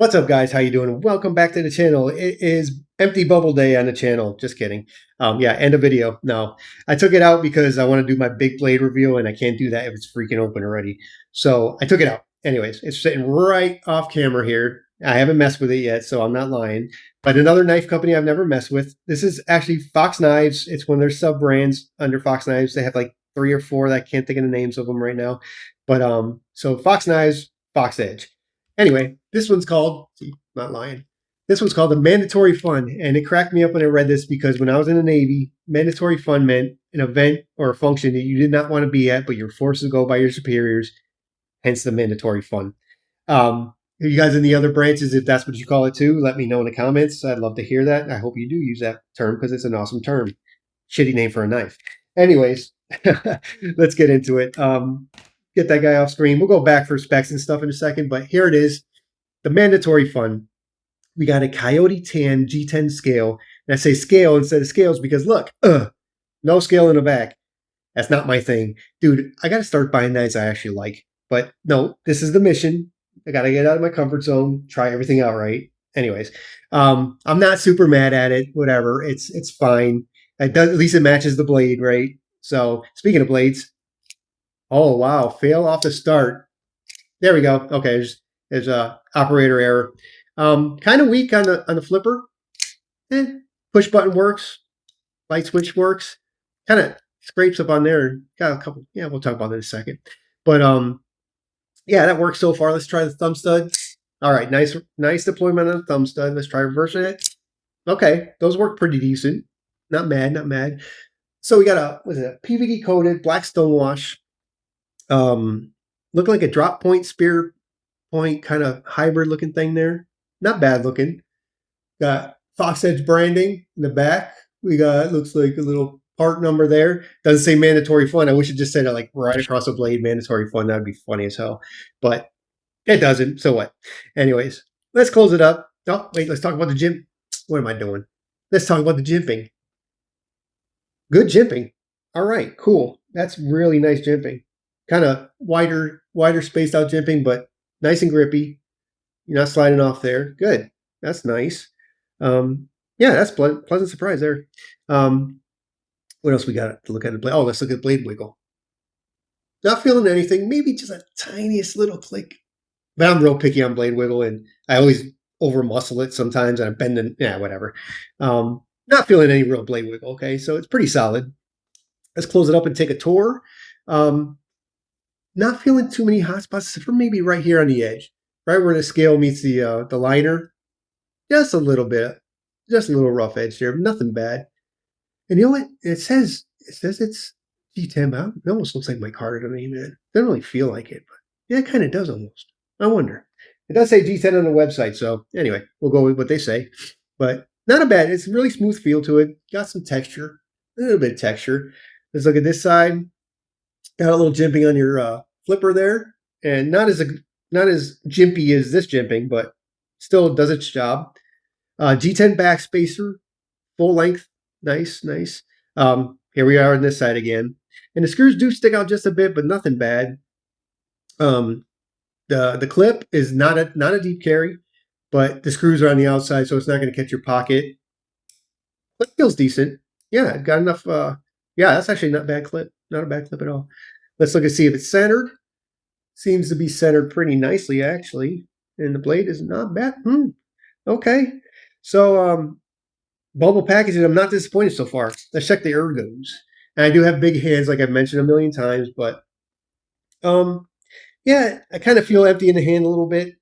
What's up, guys? How you doing? Welcome back to the channel. It is empty bubble day on the channel. Just kidding. Yeah, end of video. No, I took it out because I want to do my big blade reveal, and I can't do that if it's freaking open already. So I took it out. Anyways, it's sitting right off camera here. I haven't messed with it yet, so I'm not lying. But another knife company I've never messed with. This is actually Fox Knives. It's one of their sub brands under Fox Knives. They have like 3 or 4 that I can't think of the names of them right now. But so Fox Knives, Fox Edge. Anyway, this one's called, see, not lying. This one's called the mandatory fund. And it cracked me up when I read this because when I was in the Navy, mandatory fund meant an event or a function that you did not want to be at, but you're forced to go by your superiors, hence the mandatory fund. You guys in the other branches, if that's what you call it too, let me know in the comments. I'd love to hear that. I hope you do use that term because it's an awesome term. Shitty name for a knife. Anyways, let's get into it. Get that guy off screen. We'll go back for specs and stuff in a second, but here it is. The mandatory fund. We got a Coyote Tan G10 scale. And I say scale instead of scales because look, no scale in the back. That's not my thing. Dude, I got to start buying knives I actually like. But no, this is the mission. I got to get out of my comfort zone, try everything out right. Anyways, I'm not super mad at it. Whatever. It's fine. It does, at least it matches the blade, right? So speaking of blades, oh, wow. Fail off the start. There we go. Okay, there's a operator error. Kind of weak on the flipper. Push button works. Light switch works. Kind of scrapes up on there. Got a couple. Yeah, we'll talk about that in a second. But yeah, that works so far. Let's try the thumb stud. All right, nice deployment on the thumb stud. Let's try reversing it. Okay, those work pretty decent. Not mad, not mad. So we got a PVD coated black stonewash. Look like a drop point spear point kind of hybrid looking thing there. Not bad looking. Got Fox Edge branding in the back. We got, looks like a little part number there. Doesn't say mandatory fund. I wish it just said it like right across the blade, mandatory fund. That'd be funny as hell. But it doesn't. So what? Anyways, let's close it up. Oh, wait, let's talk about the gym. What am I doing? Let's talk about the jimping. Good jimping. All right, cool. That's really nice jimping. Kind of wider spaced out jimping, but nice and grippy. You're not sliding off there. Good. That's nice. Yeah, that's pleasant surprise there. What else we got to look at? Oh, let's look at blade wiggle. Not feeling anything. Maybe just a tiniest little click. But I'm real picky on blade wiggle, and I always over muscle it sometimes, and I bend it. Yeah, whatever. Not feeling any real blade wiggle. Okay, so it's pretty solid. Let's close it up and take a tour. Not feeling too many hot spots, except for maybe right here on the edge, right where the scale meets the liner. Just a little bit, just a little rough edge there, nothing bad. And you know what? It says it's G10, but it almost looks like my card to me, man. Doesn't really feel like it, but yeah, it kind of does almost. I wonder. It does say G10 on the website, so anyway, we'll go with what they say. But not a bad. It's a really smooth feel to it. Got some texture, a little bit of texture. Let's look at this side. Got a little jimping on your flipper there, and not as jimpy as this jimping, but still does its job. G10 back spacer, full length, nice. Here we are on this side again, and the screws do stick out just a bit, but nothing bad. The clip is not a deep carry, but the screws are on the outside, so it's not going to catch your pocket. Clip feels decent. Yeah, got enough. Yeah, that's actually not a bad clip. Not a bad clip at all. Let's look and see if it's centered. Seems to be centered pretty nicely, actually. And the blade is not bad. Okay. So, bubble packaging, I'm not disappointed so far. Let's check the ergos. And I do have big hands, like I've mentioned a million times, but yeah, I kind of feel empty in the hand a little bit.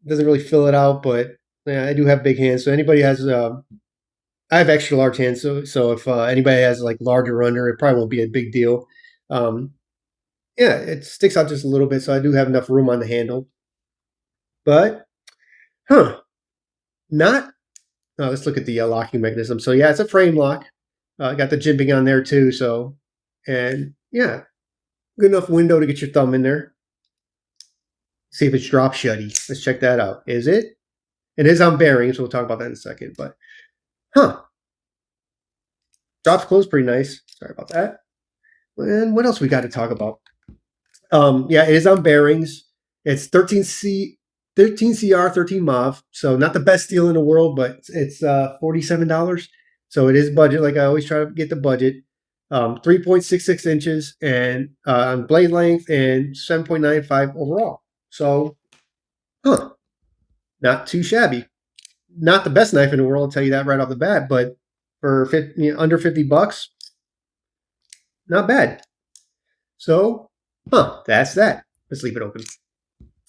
Doesn't really fill it out, but yeah, I do have big hands. So anybody has I have extra large hands, so if anybody has like larger under, it probably won't be a big deal. Yeah, it sticks out just a little bit, so I do have enough room on the handle. But, not. Oh, let's look at the locking mechanism. So yeah, it's a frame lock. Got the jimping on there too. So, and yeah, good enough window to get your thumb in there. See if it's drop shutty. Let's check that out. Is it? It is on bearings. We'll talk about that in a second. But, drops closed pretty nice. Sorry about that. And what else we got to talk about? Yeah, it is on bearings. It's 13C 13 CR, 13 MOV. So not the best steel in the world, but it's $47. So it is budget. Like I always try to get the budget. 3.66 inches and on blade length and 7.95 overall. So, not too shabby. Not the best knife in the world, I'll tell you that right off the bat. But for 50, under $50, not bad. So, that's that. Let's leave it open.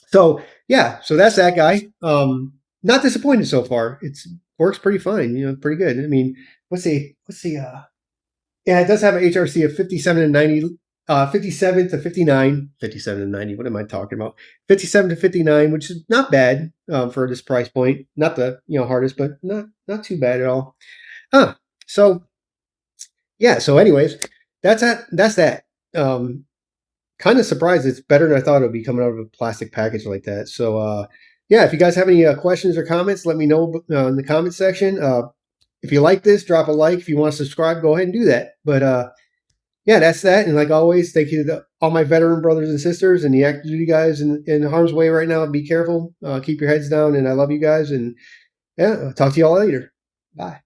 So yeah, so that's that guy. Not disappointed so far. It's works pretty fine. Pretty good. I mean, let's see. Yeah, it does have an HRC of 57 and 90, 57 to 59, 57 and 90. What am I talking about? 57 to 59, which is not bad for this price point. Not the hardest, but not too bad at all. So yeah. So anyways, that's that. That's that. Kind of surprised it's better than I thought it would be coming out of a plastic package like that. So yeah, if you guys have any questions or comments, let me know in the comment section. If you like this, drop a like. If you want to subscribe, go ahead and do that. But yeah, that's that. And like always, thank you to all my veteran brothers and sisters and the active duty guys in harm's way right now. Be careful. Keep your heads down. And I love you guys. And yeah, I'll talk to you all later. Bye.